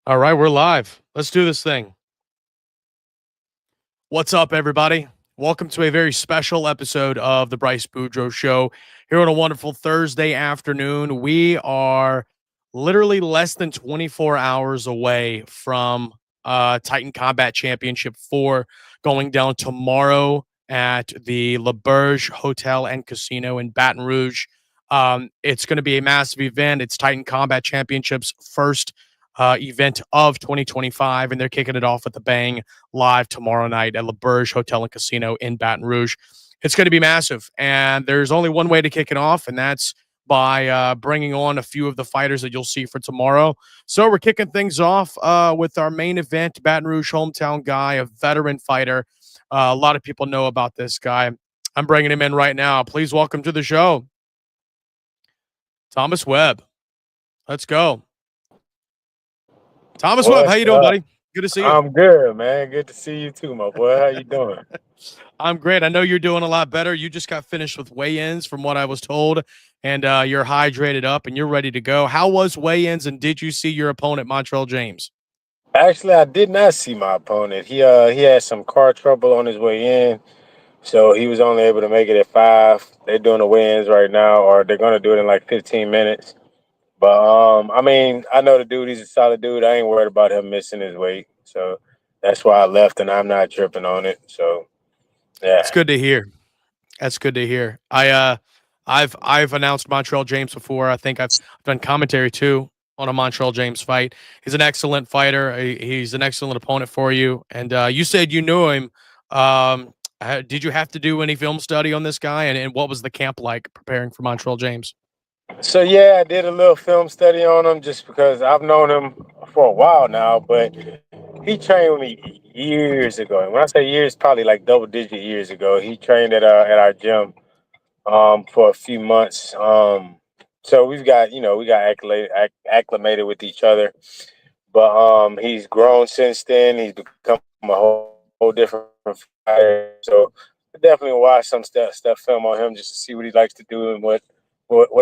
All right, we're live. Let's do this thing. What's up, everybody? Welcome to a very special episode of the Bryce Boudreaux Show here on a wonderful Thursday afternoon. We are literally less than 24 hours away from Titan Combat Championship 4 going down tomorrow at the Le Berge Hotel and Casino in Baton Rouge. It's going to be a massive event. It's Titan Combat Championship's first event of 2025, and they're kicking it off with a bang live tomorrow night at Le Berge Hotel and Casino in Baton Rouge. It's going to be massive, and there's only one way to kick it off, and that's by bringing on a few of the fighters that you'll see for tomorrow. So we're kicking things off with our main event, Baton Rouge hometown guy, a veteran fighter. A lot of people know about this guy. I'm bringing him in right now. Please welcome to the show, Thomas Webb. Let's go. Thomas Webb, how What's you doing, up? buddy? Good to see you. I'm good, man. Good to see you too, my boy. How you doing? I'm great. I know you're doing a lot better. You just got finished with weigh-ins, from what I was told, and you're hydrated up and you're ready to go. How was weigh-ins, and did you see your opponent, Montreal James? Actually, I did not see my opponent. He had some car trouble on his way in, so he was only able to make it at 5. They're doing the weigh-ins right now, or they're gonna do it in like 15 minutes. But I mean, I know the dude. He's a solid dude. I ain't worried about him missing his weight, so that's why I left, and I'm not tripping on it. So That's yeah. good to hear. That's good to hear. I've announced Montreal James before. I think I've done commentary too on a Montreal James fight. He's an excellent fighter. He's an excellent opponent for you. And you said you knew him. Did you have to do any film study on this guy? And what was the camp like preparing for Montreal James? So yeah, I did a little film study on him just because I've known him for a while now, but he trained with me years ago. And when I say years, probably like double digit years ago. He trained at our gym for a few months. So we got acclimated with each other. But he's grown since then. He's become a whole different fighter. So I definitely watch some stuff film on him just to see what he likes to do and what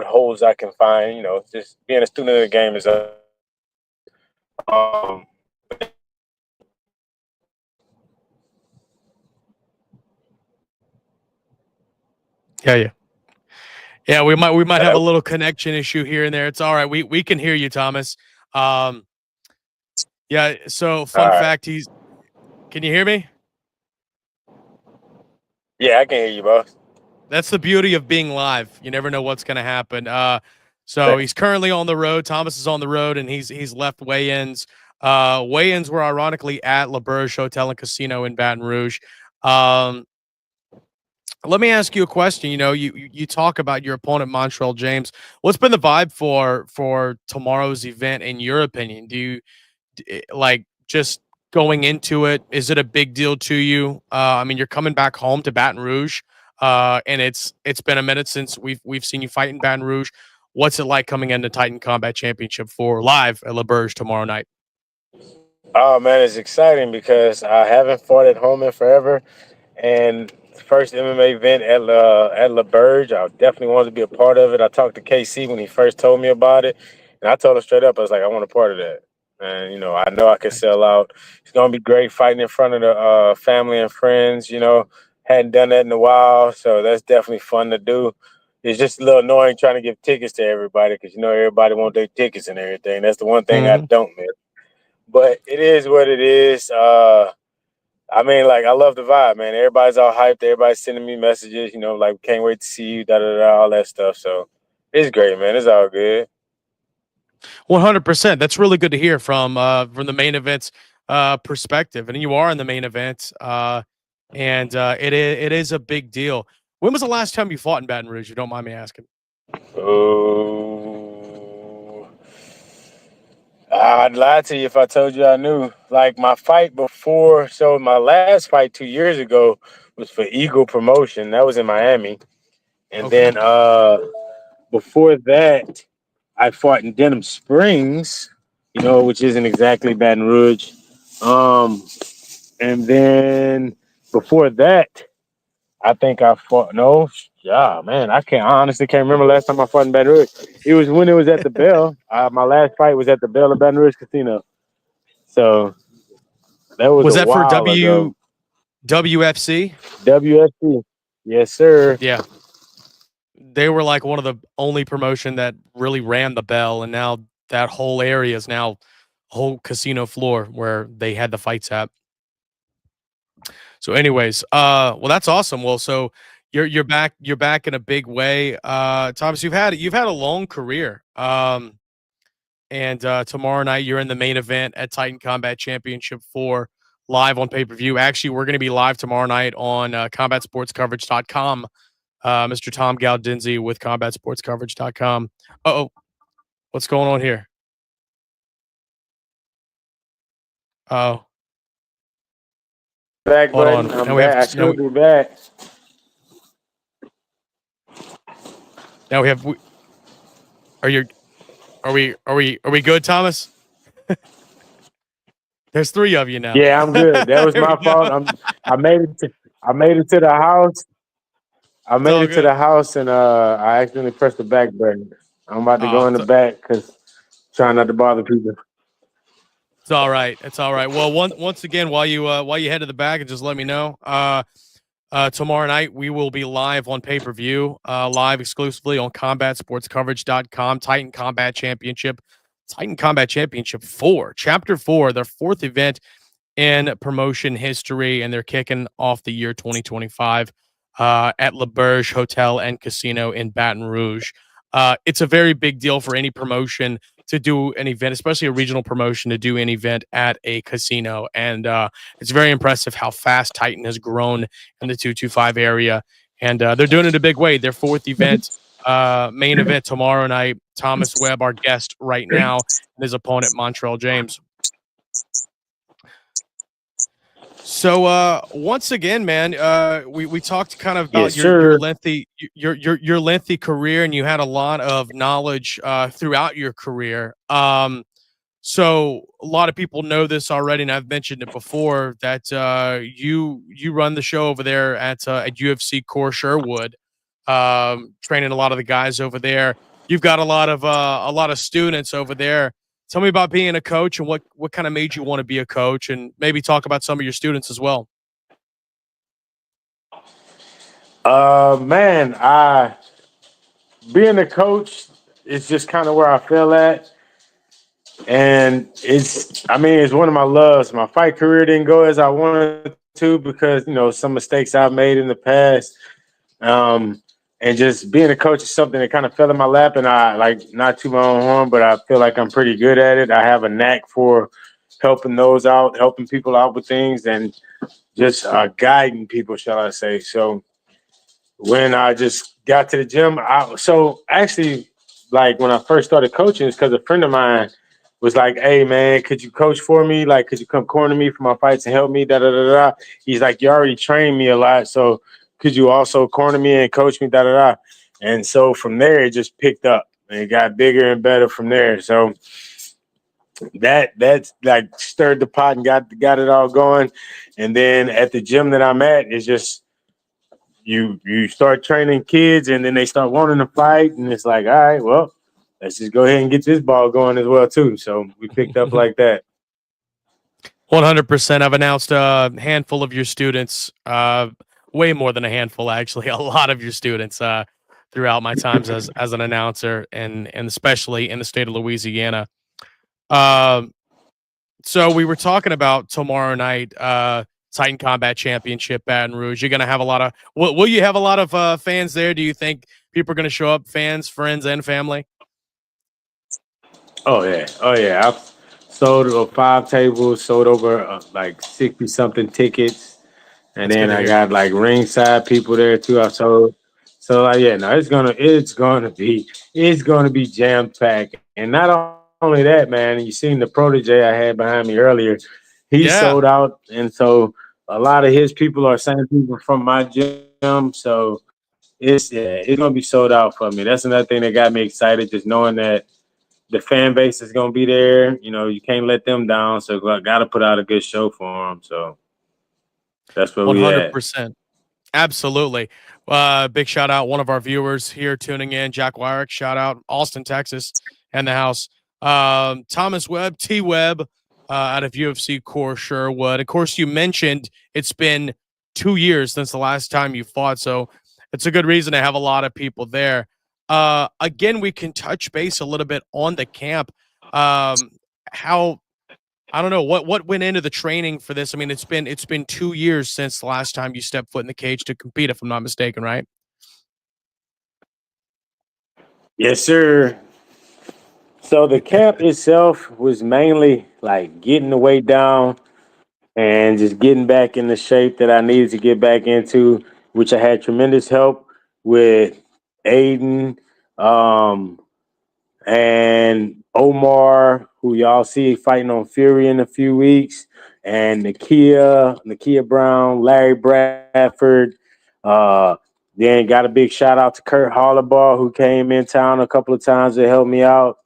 holes I can find. Just being a student of the game is um Yeah, yeah. Yeah, we might have a hello. little connection issue here and there. It's all right. We can hear you, Thomas. Um, yeah. So, All fun right. fact: he's. Can you hear me? Yeah, I can hear you, boss. That's the beauty of being live. You never know what's going to happen. So he's currently on the road. Thomas is on the road, and he's left weigh-ins. Weigh-ins were ironically at Le Berge Hotel and Casino in Baton Rouge. Um, Let me ask you a question. You talk about your opponent, Montreal James. What's been the vibe for tomorrow's event, in your opinion? Do you like just going into it? Is it a big deal to you? I mean, you're coming back home to Baton Rouge, and it's been a minute since we've seen you fight in Baton Rouge. What's it like coming into Titan Combat Championship 4 live at Le Berge tomorrow night? Oh man, it's exciting because I haven't fought at home in forever, and first MMA event at La Berge, I definitely wanted to be a part of it. I talked to KC when he first told me about it, and I told him straight up, I was like, I want a part of that. And I know I can sell out. It's gonna be great fighting in front of the family and friends. Hadn't done that in a while, so that's definitely fun to do. It's just a little annoying trying to give tickets to everybody because everybody want their tickets and everything. That's the one thing I Mhm. don't miss. But it is what it is. I mean, like, I love the vibe, man. Everybody's all hyped. Everybody's sending me messages, like, can't wait to see you, da da da, all that stuff. So it's great, man. It's all good. 100%. That's really good to hear from the main event's perspective, and you are in the main event, and it is a big deal. When was the last time you fought in Baton Rouge? You don't mind me asking? Oh, I'd lie to you if I told you I knew. Like my fight before, so my last fight 2 years ago was for Eagle Promotion. That was in Miami, and Okay. then before that, I fought in Denham Springs, which isn't exactly Baton Rouge. Um, and then before that, I think I fought. No, yeah, man, I honestly can't remember last time I fought in Baton Rouge. It was when it was at the Bell. My last fight was at the Bell of Baton Rouge Casino. So that was Was a that for while ago. WFC? WSC. Yes, sir. Yeah. They were like one of the only promotion that really ran the bell, and now that whole area is now whole casino floor where they had the fights at. So, anyways, well, that's awesome. Well, so you're back in a big way, Thomas. You've had a long career, and tomorrow night you're in the main event at Titan Combat Championship 4 live on pay per view. Actually, we're going to be live tomorrow night on combatsportscoverage.com. Mr. Tom Galdinzi with combatsportscoverage.com. Oh, what's going on here? Oh, Back hold button. on. I'm back. I should be back. Now we have. Are you? Are we good, Thomas? There's 3 of you now. Yeah, I'm good. That was my fault. I made it to the house. I It's made all it to good. the house and I accidentally pressed the back button. I'm about to go Oh, in the back because trying not to bother people. it's all right. It's all right. Well, once again, while you head to the back and just let me know. Tomorrow night we will be live on pay per view, live exclusively on combatsportscoverage.com. Titan Combat Championship 4, Chapter 4, their 4th event in promotion history, and they're kicking off the year 2025 at Le Berge Hotel and Casino in Baton Rouge. It's a very big deal for any promotion to do an event, especially a regional promotion, to do an event at a casino. And it's very impressive how fast Titan has grown in the 225 area. And they're doing it a big way. Their 4th event, main event tomorrow night. Thomas Webb, our guest right now, and his opponent, Montreal James. So once again, man, we talked kind of about Yes, your sir. lengthy career, and you had a lot of knowledge throughout your career. So a lot of people know this already, and I've mentioned it before that you run the show over there at UFC Core Sherwood, training a lot of the guys over there. You've got a lot of students over there. Tell me about being a coach and what kind of made you want to be a coach, and maybe talk about some of your students as well. Man, I being a coach is just kind of where I feel at. And it's one of my loves. My fight career didn't go as I wanted to because, some mistakes I've made in the past. And just being a coach is something that kind of fell in my lap, and I like not to my own horn, but I feel like I'm pretty good at it. I have a knack for helping those out, helping people out with things, and just guiding people, shall I say. So when I just got to the gym, so actually, like when I first started coaching, it's because a friend of mine was like, "Hey man, could you coach for me? Like, could you come corner me for my fights and help me?" Da da da da. He's like, "You already trained me a lot, so could you also corner me and coach me?" Da da da. And so from there, it just picked up and it got bigger and better from there. So that's like stirred the pot and got it all going. And then at the gym that I'm at, it's just you start training kids and then they start wanting to fight, and it's like, all right, well, let's just go ahead and get this ball going as well too. So we picked up like that. 100%. I've announced a handful of your students, way more than a handful, actually, a lot of your students throughout my times as an announcer, and especially in the state of Louisiana. Um, so we were talking about tomorrow night, Titan Combat Championship, Baton Rouge. You're gonna have a lot of. Will you have a lot of fans there? Do you think people are gonna show up? Fans, friends, and family. Oh yeah. I've sold 5 tables, sold over like 60 something tickets, and That's good then to I hear. got like ringside people there too. I sold. So like yeah, no, it's gonna be jam packed, and not only that, man. You seen the protege I had behind me earlier. He Yeah, sold out, and so a lot of his people are same people from my gym. So it's gonna be sold out for me. That's another thing that got me excited, just knowing that the fan base is gonna be there. You can't let them down. So got to put out a good show for them. So that's where we at. 100%. Absolutely. Big shout out, one of our viewers here tuning in, Jack Wyrick. Shout out, Austin, Texas, and the house. Thomas Webb, T Webb. out of UFC Core Sherwood. Of course, you mentioned it's been 2 years since the last time you fought, so it's a good reason to have a lot of people there. Again, we can touch base a little bit on the camp. How I don't know what went into the training for this. I mean, it's been 2 years since the last time you stepped foot in the cage to compete, if I'm not mistaken, right? Yes, sir. So the camp itself was mainly like getting the weight down and just getting back in the shape that I needed to get back into, which I had tremendous help with Aiden, um, and Omar, who y'all see fighting on Fury in a few weeks, and Nakia Brown, Larry Bradford. Uh, then got a big shout out to Kurt Hollabaugh, who came in town a couple of times to help me out.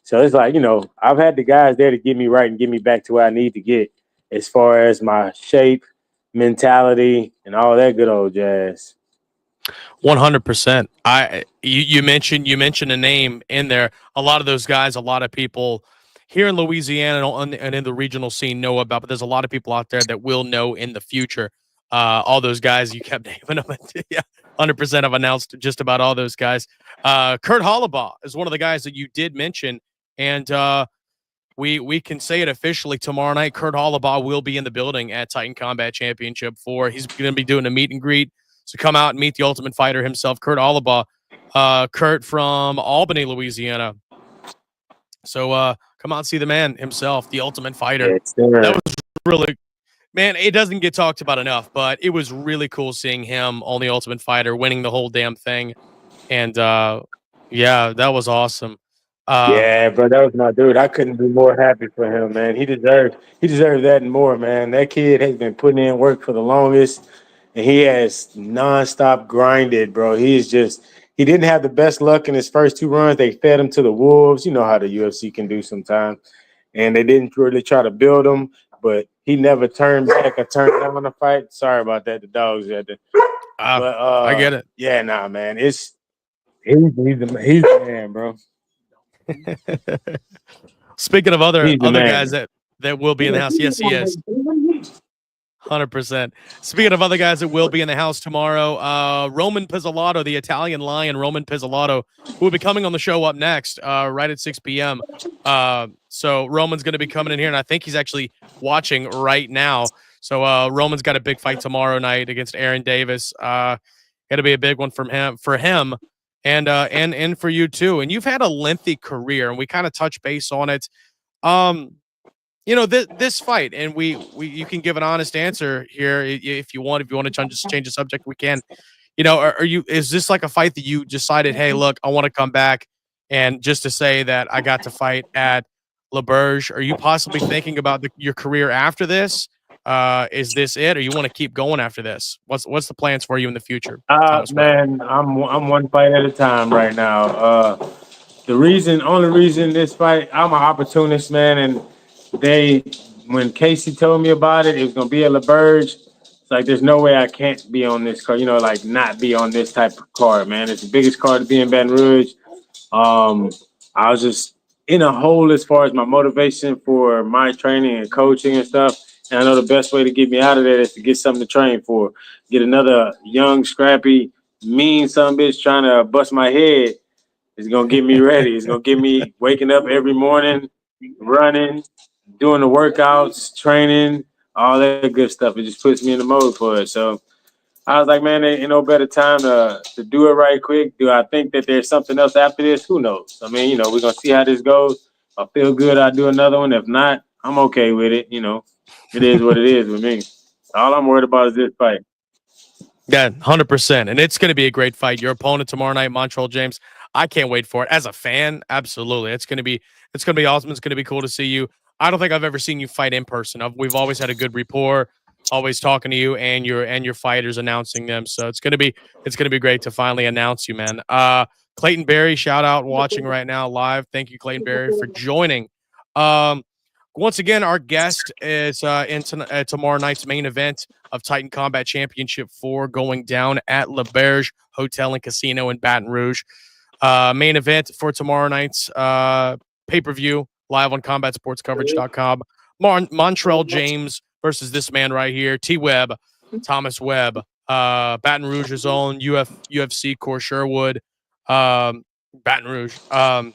So it's like, I've had the guys there to get me right and get me back to where I need to get as far as my shape, mentality, and all that good old jazz. 100%. You mentioned a name in there. A lot of those guys, a lot of people here in Louisiana and in the regional scene know about, but there's a lot of people out there that will know in the future. All those guys you kept naming them. Yeah, 100% have announced just about all those guys. Kurt Hollabaugh is one of the guys that you did mention, and we can say it officially tomorrow night. Kurt Hollabaugh will be in the building at Titan Combat Championship 4. He's going to be doing a meet and greet. So come out and meet the Ultimate Fighter himself, Kurt Hollabaugh. Kurt from Albany, Louisiana. So come out and see the man himself, the Ultimate Fighter. Yes, That sir. was really, man, it doesn't get talked about enough, but it was really cool seeing him on the Ultimate Fighter, winning the whole damn thing. And yeah, that was awesome. Uh, Yeah, bro, that was my dude. I couldn't be more happy for him, man. He deserved that and more, man. That kid has been putting in work for the longest, and he has nonstop grinded, bro. He didn't have the best luck in his first two runs. They fed him to the wolves. You know how the UFC can do sometimes, and they didn't really try to build him. But he never turned back or turned down the fight. Sorry about that. The dogs had to. But I get it. yeah, nah, man. He's the man, bro. Speaking of other He's the other guys man. that will be in the house, yes, he is. 100%. Speaking of other guys that will be in the house tomorrow, Roman Pizzolatto, the Italian Lion, Roman Pizzolatto, who will be coming on the show up next, right at 6 p.m. So Roman's going to be coming in here, and I think he's actually watching right now. So Roman's got a big fight tomorrow night against Aaron Davis. It'll be a big one for him, and for you too. And you've had a lengthy career, and we kind of touch base on it. Um, this fight, and we you can give an honest answer here if you want. If you want to change the subject, we can. Are you, is this like a fight that you decided, hey, look, I want to come back, and just to say that I got to fight at Le Berge? Are you possibly thinking about your career after this? Is this it, or you want to keep going after this? What's the plans for you in the future, Thomas Webb? Man, I'm one fight at a time right now. Only reason this fight, I'm an opportunist, man, and they, when Casey told me about it, it was gonna be at LaBerge. It's like there's no way I can't be on this card, like not be on this type of card, man. It's the biggest card to be in Baton Rouge. Um, I was just in a hole as far as my motivation for my training and coaching and stuff. And I know the best way to get me out of that is to get something to train for. Get another young, scrappy, mean son bitch trying to bust my head. It's gonna get me ready. It's gonna get me waking up every morning, running, doing the workouts, training, all that good stuff. It just puts me in the mode for it. So I was like, man, there ain't no better time to do it right quick. Do I think that there's something else after this? Who knows? I mean, we're gonna see how this goes. If I feel good, I'll do another one. If not, I'm okay with it. It is what it is with me. All I'm worried about is this fight. Yeah, 100%. And it's going to be a great fight. Your opponent tomorrow night, Montreal James. I can't wait for it. As a fan, absolutely. It's going to be awesome. It's going to be cool to see you. I don't think I've ever seen you fight in person. We've always had a good rapport, always talking to you and your fighters, announcing them. So it's going to be great to finally announce you, man. Clayton Berry, shout out, watching right now live. Thank you, Clayton Berry, for joining. Um Once again, our guest is in tomorrow night's main event of Titan Combat Championship 4, going down at Le Berge Hotel and Casino in Baton Rouge. Main event for tomorrow night's pay-per-view live on combatsportscoverage.com. Montrell James versus this man right here, T-Webb, Thomas Webb, Baton Rouge's own UFC Core Sherwood, Baton Rouge. And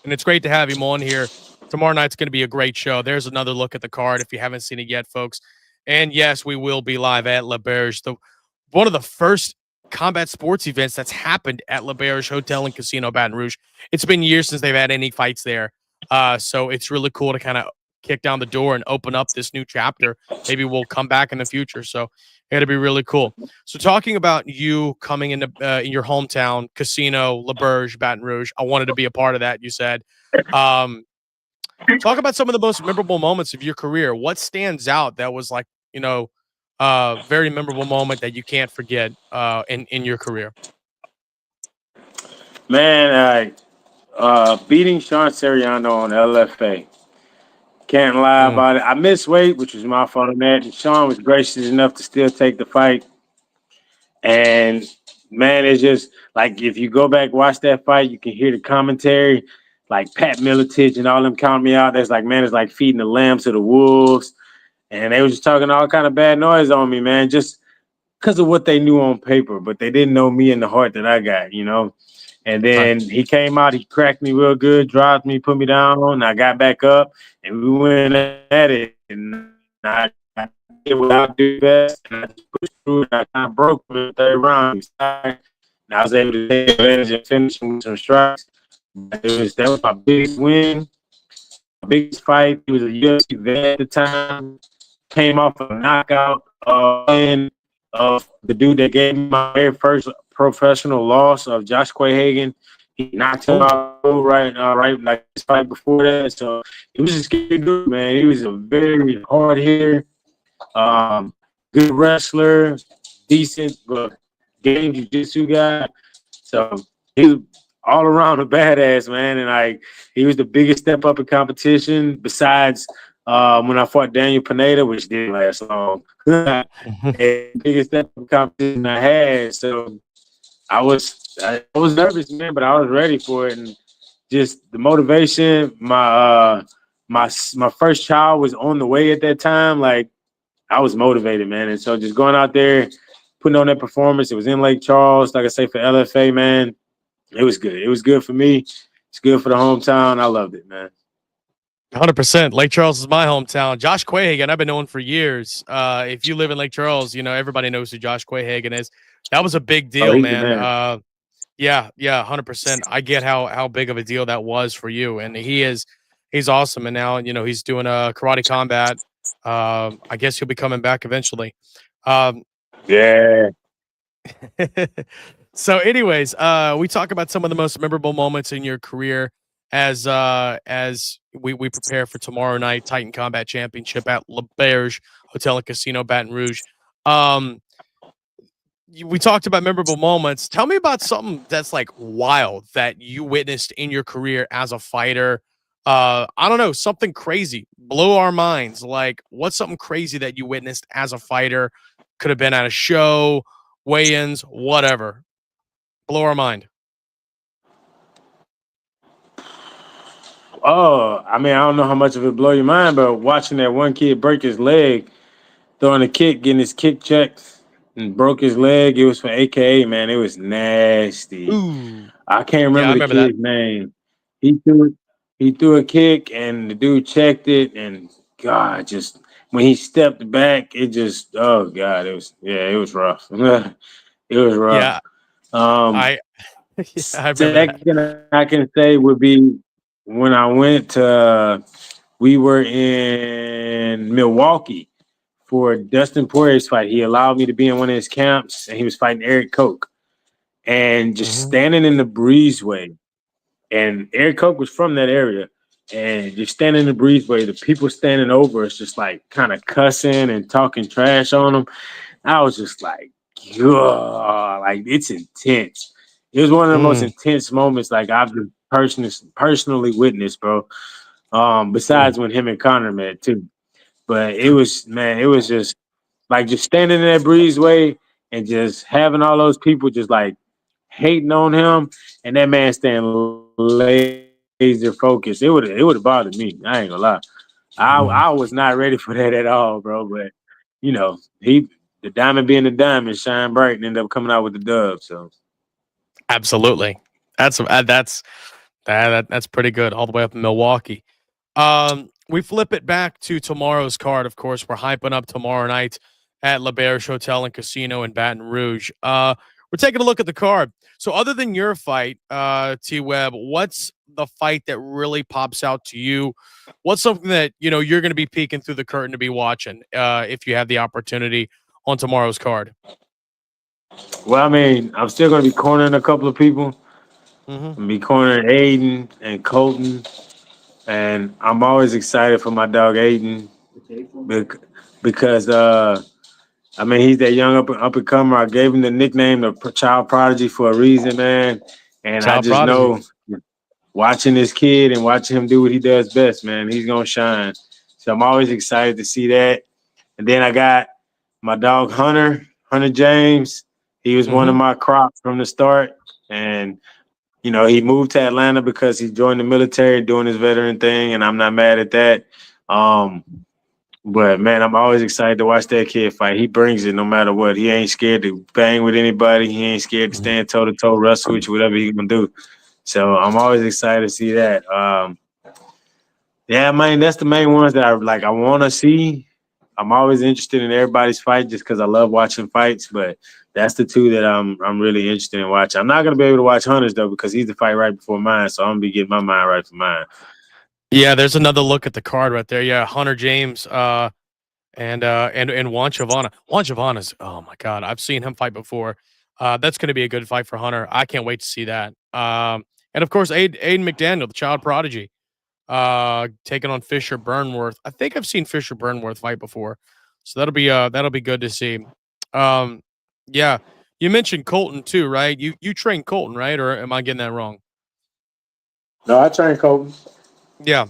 it's great to have him on here. Tomorrow night's going to be a great show. There's another look at the card if you haven't seen it yet, folks. And yes, we will be live at La Berge, one of the first combat sports events that's happened at La Berge Hotel and Casino Baton Rouge. It's been years since they've had any fights there. So it's really cool to kind of kick down the door and open up this new chapter. Maybe we'll come back in the future. So it'll be really cool. So talking about you coming into in your hometown, Casino, La Berge, Baton Rouge, I wanted to be a part of that, you said. Talk about some of the most memorable moments of your career. What stands out that was like, very memorable moment that you can't forget in your career? Man, beating Sean Seriano on LFA. Can't lie about it. I missed weight, which was my fault on that. And Sean was gracious enough to still take the fight. And man, it's just like if you go back watch that fight, you can hear the commentary, like Pat Miletich and all them count me out. That's like, man, it's like feeding the lambs to the wolves. And they were just talking all kind of bad noise on me, man, just because of what they knew on paper, but they didn't know me in the heart that I got, And then he came out, he cracked me real good, dropped me, put me down, and I got back up, and we went at it. And I did what I do best, and I just pushed through, and I kind of broke in the third round. And I was able to take advantage and finish with some strikes. That was my biggest win, my biggest fight. He was a UFC vet at the time. Came off a knockout win of the dude that gave me my very first professional loss of Josh Quayhagen. He knocked him out right like this fight before that. So it was just good, man. He was a very hard hitter, good wrestler, decent game jiu-jitsu guy. So he was all around a badass, man. And he was the biggest step up in competition besides when I fought Daniel Pineda, which didn't last long. Biggest step up in competition I had. So I was nervous, man, but I was ready for it. And just the motivation, my first child was on the way at that time. Like, I was motivated, man. And so just going out there, putting on that performance, it was in Lake Charles, like I say, for LFA, man. It was good. It was good for me. It's good for the hometown. I loved it, man. 100%. Lake Charles is my hometown. Josh Quayhagen, I've been knowing for years. If you live in Lake Charles, everybody knows who Josh Quayhagen is. That was a big deal, man. Yeah, 100%. I get how big of a deal that was for you, and he's awesome. And now he's doing a karate combat. I guess he'll be coming back eventually. Yeah. So, anyways, we talk about some of the most memorable moments in your career as we prepare for tomorrow night Titan Combat Championship at La Berge Hotel and Casino Baton Rouge. We talked about memorable moments. Tell me about something that's like wild that you witnessed in your career as a fighter. I don't know, something crazy, blow our minds. Like, what's something crazy that you witnessed as a fighter? Could have been at a show, weigh-ins, whatever. Blow our mind. Oh, I mean, I don't know how much of it blow your mind, but watching that one kid break his leg, throwing a kick, getting his kick checked, and broke his leg. It was for AKA, man. It was nasty. Ooh. I can't remember the kid's name. He threw a kick, and the dude checked it, and God, just when he stepped back, it just, oh God, it was rough. It was rough. Yeah. I second I can say would be when I went to, we were in Milwaukee for Dustin Poirier's fight. He allowed me to be in one of his camps, and he was fighting Eric Koch. And just standing in the breezeway, and Eric Koch was from that area, and just standing in the breezeway, the people standing over us just like kind of cussing and talking trash on him. I was just like, like it's intense. It was one of the most intense moments like I've been personally witnessed, bro. Besides when him and Connor met too. But it was just like just standing in that breezeway and just having all those people just like hating on him, and that man staying laser focused. It would have bothered me. I ain't gonna lie. I was not ready for that at all, bro. But you know, the diamond being the diamond, shine bright and end up coming out with the dub. So Absolutely. That's pretty good all the way up in Milwaukee. We flip it back to tomorrow's card. Of course, we're hyping up tomorrow night at La Berge Hotel and Casino in Baton Rouge. We're taking a look at the card. So, other than your fight, T Webb, what's the fight that really pops out to you? What's something that you're going to be peeking through the curtain to be watching if you have the opportunity on tomorrow's card? well, I mean, I'm still gonna be cornering a couple of people. Mm-hmm. I'm gonna be cornering Aiden and Colton. And I'm always excited for my dog Aiden because I mean he's that young up and comer. I gave him the nickname the child prodigy for a reason, man. And I Child just prodigy. know watching this kid and watching him do what he does best, man, he's gonna shine. So I'm always excited to see that. And then I got my dog Hunter James. He was one Mm-hmm. of my crops from the start, and he moved to Atlanta because he joined the military doing his veteran thing, and I'm not mad at that. Um, but man, I'm always excited to watch that kid fight. He brings it no matter what. He ain't scared to bang with anybody. He ain't scared to stand toe to toe, wrestle with you, whatever he gonna do. So I'm always excited to see that. Yeah, man, that's the main ones that I want to see. I'm always interested in everybody's fight just because I love watching fights, but that's the two that I'm really interested in watching. I'm not gonna be able to watch Hunters though because he's the fight right before mine, so I'm gonna be getting my mind right for mine. Yeah, there's another look at the card right there. Yeah, Hunter James, and Juan Chavana. Juan Chavana's, oh my god, I've seen him fight before. That's going to be a good fight for Hunter. I can't wait to see that. And of course, Aiden McDaniel, the child prodigy, taking on Fisher Burnworth. I think I've seen Fisher Burnworth fight before, so that'll be good to see. Um, yeah, you mentioned Colton too, right? You trained Colton, right? Or am I getting that wrong? No, I train Colton. Yeah,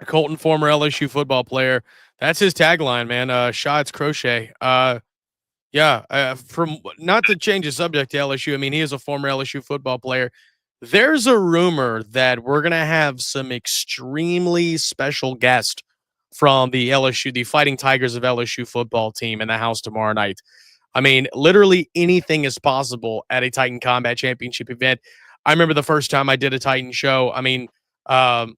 Colton, former LSU football player. That's his tagline, man. Shots crochet. Yeah, from not to change the subject to LSU. I mean, he is a former LSU football player. There's a rumor that we're gonna have some extremely special guest from the LSU, the Fighting Tigers of LSU football team in the house tomorrow night. I mean, literally anything is possible at a Titan Combat Championship event. I remember the first time I did a Titan show. I mean, um,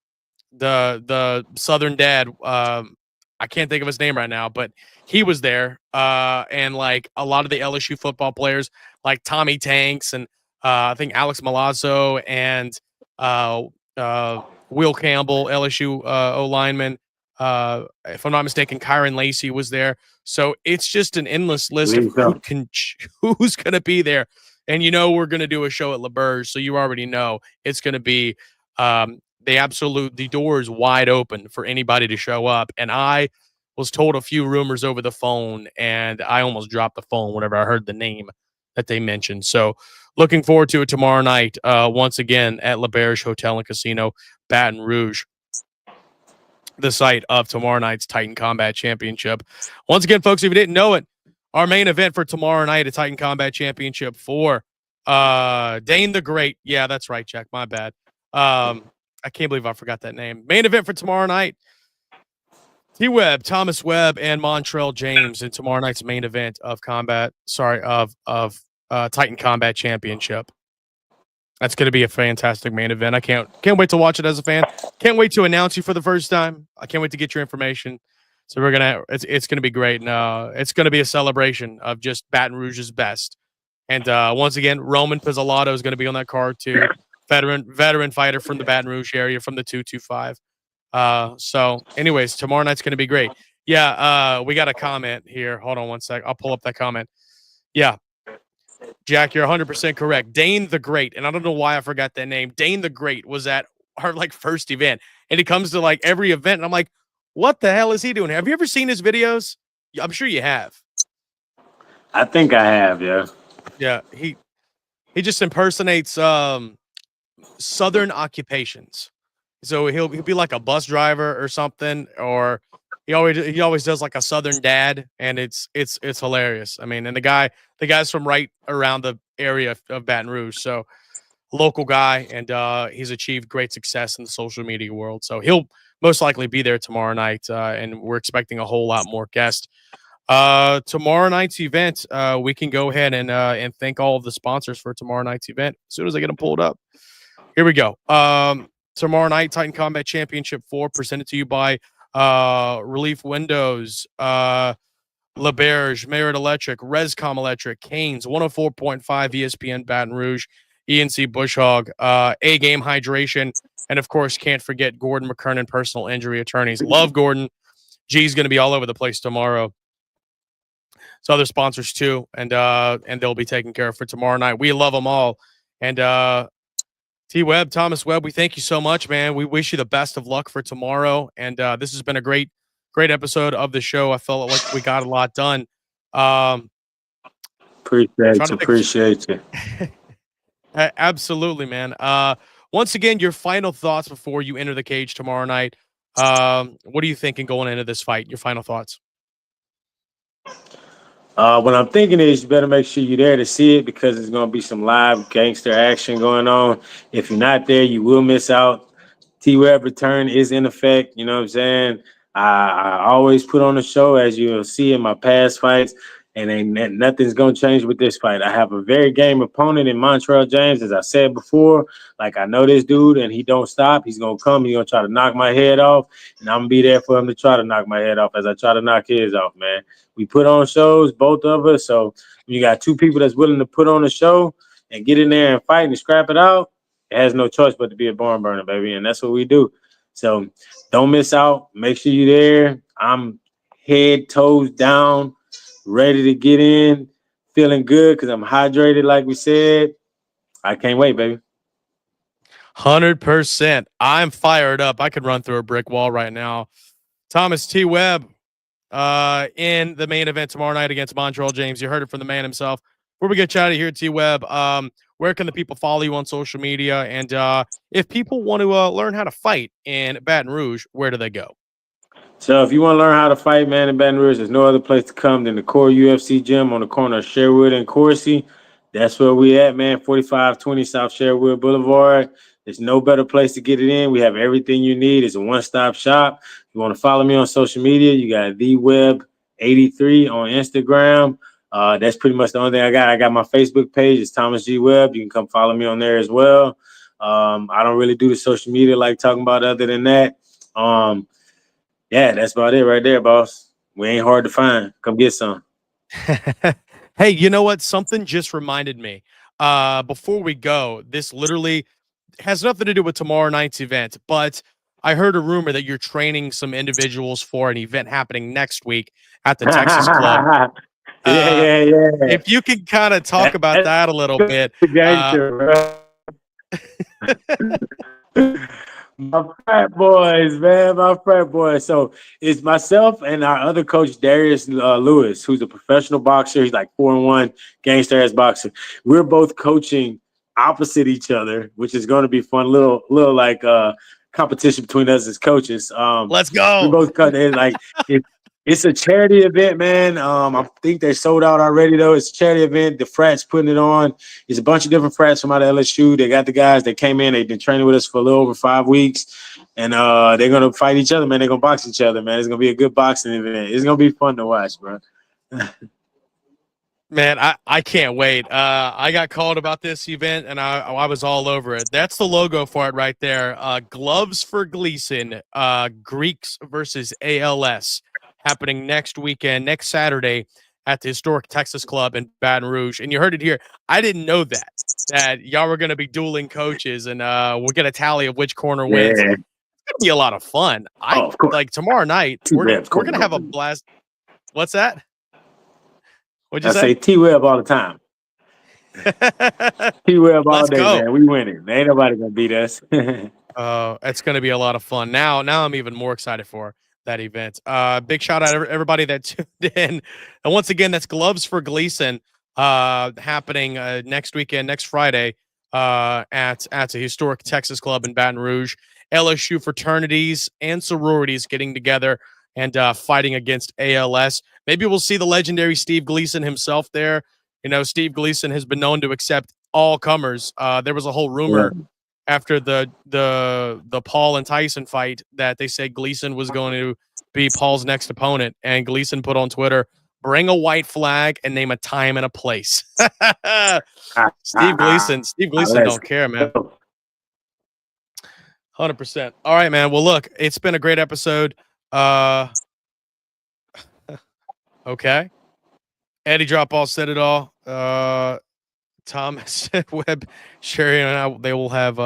the Southern dad, I can't think of his name right now, but he was there, and like a lot of the LSU football players, like Tommy Tanks and I think Alex Malazzo and uh, uh, Will Campbell, LSU O lineman. If I'm not mistaken, Kyron Lacey was there. So it's just an endless list of Believe so. who's going to be there. And we're going to do a show at La Berge, so you already know it's going to be the door is wide open for anybody to show up. And I was told a few rumors over the phone, and I almost dropped the phone whenever I heard the name that they mentioned. So looking forward to it tomorrow night, once again at La Berge Hotel and Casino, Baton Rouge, the site of tomorrow night's Titan Combat Championship. Once again, folks, if you didn't know it, our main event for tomorrow night at Titan Combat Championship for Dane the Great. Yeah, that's right, Jack. My bad. I can't believe I forgot that name. Main event for tomorrow night. T-Webb, Thomas Webb, and Montrell James in tomorrow night's main event of Titan Combat Championship. That's going to be a fantastic main event. I can't wait to watch it as a fan. Can't wait to announce you for the first time. I can't wait to get your information. So it's gonna be great, and it's gonna be a celebration of just Baton Rouge's best. And once again, Roman Pizzolato is gonna be on that card too. Veteran fighter from the Baton Rouge area from the 225. So anyways, tomorrow night's gonna be great. Yeah, we got a comment here. Hold on one sec. I'll pull up that comment. Yeah, Jack, you're 100% correct. Dane the Great, and I don't know why I forgot that name. Dane the Great was at our first event, and he comes to every event, and I'm like, what the hell is he doing? Have you ever seen his videos? I'm sure you have. I think I have, yeah. Yeah, he just impersonates southern occupations. So he'll be like a bus driver or something, or he always does like a southern dad, and it's hilarious. I mean, and the guy's from right around the area of Baton Rouge, so local guy, and he's achieved great success in the social media world. So he'll most likely be there tomorrow night, and we're expecting a whole lot more guests. Tomorrow night's event, we can go ahead and thank all of the sponsors for tomorrow night's event as soon as I get them pulled up. Here we go. Tomorrow night, Titan Combat Championship 4 presented to you by Relief Windows, LaBerge, Merit Electric, Rescom Electric, Canes, 104.5 ESPN Baton Rouge, ENC Bush Hog, A Game Hydration, and of course, can't forget Gordon McKernan, Personal Injury Attorneys. Love Gordon. G's going to be all over the place tomorrow. So other sponsors too, and they'll be taken care of for tomorrow night. We love them all. And T-Webb, Thomas Webb, we thank you so much, man. We wish you the best of luck for tomorrow. And this has been a great episode of the show. I felt like we got a lot done. Appreciate you. Absolutely, man. Once again, your final thoughts before you enter the cage tomorrow night. What are you thinking going into this fight? Your final thoughts? What I'm thinking is you better make sure you're there to see it because there's going to be some live gangster action going on. If you're not there, you will miss out. T-Webb return is in effect. You know what I'm saying? I always put on a show, as you'll see in my past fights, and nothing's going to change with this fight. I have a very game opponent in Montrell James, as I said before. Like, I know this dude, and he don't stop. He's going to come. He's going to try to knock my head off, and I'm going to be there for him to try to knock my head off as I try to knock his off, man. We put on shows, both of us, so you got two people that's willing to put on a show and get in there and fight and scrap it out. It has no choice but to be a barn burner, baby, and that's what we do. So don't miss out. Make sure you're there. I'm head, toes down, ready to get in, feeling good because I'm hydrated, like we said. I can't wait, baby. 100%. I'm fired up. I could run through a brick wall right now. Thomas T. Webb in the main event tomorrow night against Montreal James. You heard it from the man himself. Before we get chatty here, T. Webb, where can the people follow you on social media? And if people want to learn how to fight in Baton Rouge, where do they go? So if you want to learn how to fight, man, in Baton Rouge, there's no other place to come than the Core UFC gym on the corner of Sherwood and Coursey. That's where we at, man, 4520 South Sherwood Boulevard. There's no better place to get it in. We have everything you need. It's a one-stop shop. If you want to follow me on social media, you got TheWebb83 on Instagram. That's pretty much the only thing I got. I got my Facebook page. It's Thomas G. Webb. You can come follow me on there as well. I don't really do the social media like talking about other than that. Yeah, that's about it right there, boss. We ain't hard to find. Come get some. Hey, you know what? Something just reminded me. Before we go, this literally has nothing to do with tomorrow night's event, but I heard a rumor that you're training some individuals for an event happening next week at the Texas Club. Yeah. If you can kind of talk about that a little bit. My frat boys, man, my frat boys. So it's myself and our other coach, Darius Lewis, who's a professional boxer. He's like 4-1 gangster ass boxer. We're both coaching opposite each other, which is going to be fun. Little like competition between us as coaches. Let's go. We both cut in like it's a charity event, man. I think they're sold out already, though. It's a charity event. The frats putting it on. There's a bunch of different frats from out of LSU. They got the guys that came in. They've been training with us for a little over 5 weeks. And they're going to fight each other, man. They're going to box each other, man. It's going to be a good boxing event. It's going to be fun to watch, bro. Man, I can't wait. I got called about this event, and I was all over it. That's the logo for it right there. Gloves for Gleason, Greeks versus ALS. Happening next weekend, next Saturday at the historic Texas Club in Baton Rouge. And you heard it here. I didn't know that y'all were going to be dueling coaches, and we'll get a tally of which corner wins. It's going to be a lot of fun. Of course. Like tomorrow night, we're going to have a blast. What's that? What'd you say? I say T-Webb all the time. T-Webb all day, man. We winning. Ain't nobody going to beat us. It's going to be a lot of fun. Now I'm even more excited for that event. Big shout out to everybody that tuned in. And once again, that's Gloves for Gleason happening next weekend, next Friday at a historic Texas Club in Baton Rouge. LSU fraternities and sororities getting together and fighting against ALS. Maybe we'll see the legendary Steve Gleason himself there. You know, Steve Gleason has been known to accept all comers. There was a whole rumor after the Paul and Tyson fight that they said Gleason was going to be Paul's next opponent, and Gleason put on Twitter, "Bring a white flag and name a time and a place." Steve Gleason don't care, man. 100%. All right, man. Well, look, it's been a great episode. Okay. Eddie Dropball said it all. Thomas Webb, Sherry, and I, they will have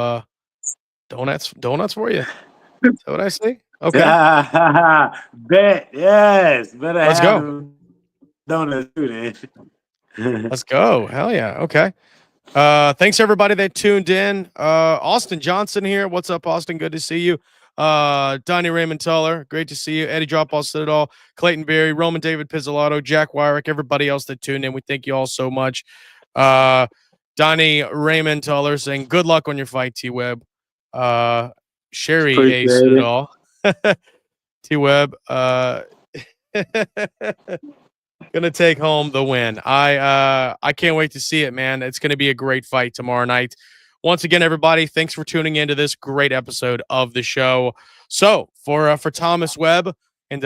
donuts for you. Is that what I say? Okay. Bet, yes. Better Let's have go. Donuts too, then. Let's go. Hell yeah. Okay. Thanks everybody that tuned in. Austin Johnson here. What's up, Austin? Good to see you. Donnie Raymond Tuller, great to see you. Eddie Dropball said it all. Clayton Berry, Roman David Pizzolatto, Jack Wyrick, everybody else that tuned in. We thank you all so much. Donnie Raymond Tuller saying good luck on your fight, T-Web. Sherry aced it all. T-Web, gonna take home the win. I can't wait to see it, man. It's gonna be a great fight tomorrow night. Once again, everybody, thanks for tuning into this great episode of the show. So for Thomas Webb and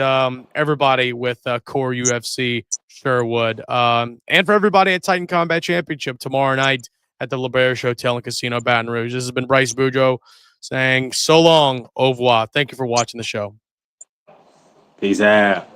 everybody with Core UFC Sherwood, and for everybody at Titan Combat Championship tomorrow night at the L'Auberge Hotel and Casino Baton Rouge, this has been Bryce Boudreaux saying so long, au revoir. Thank you for watching the show. Peace out.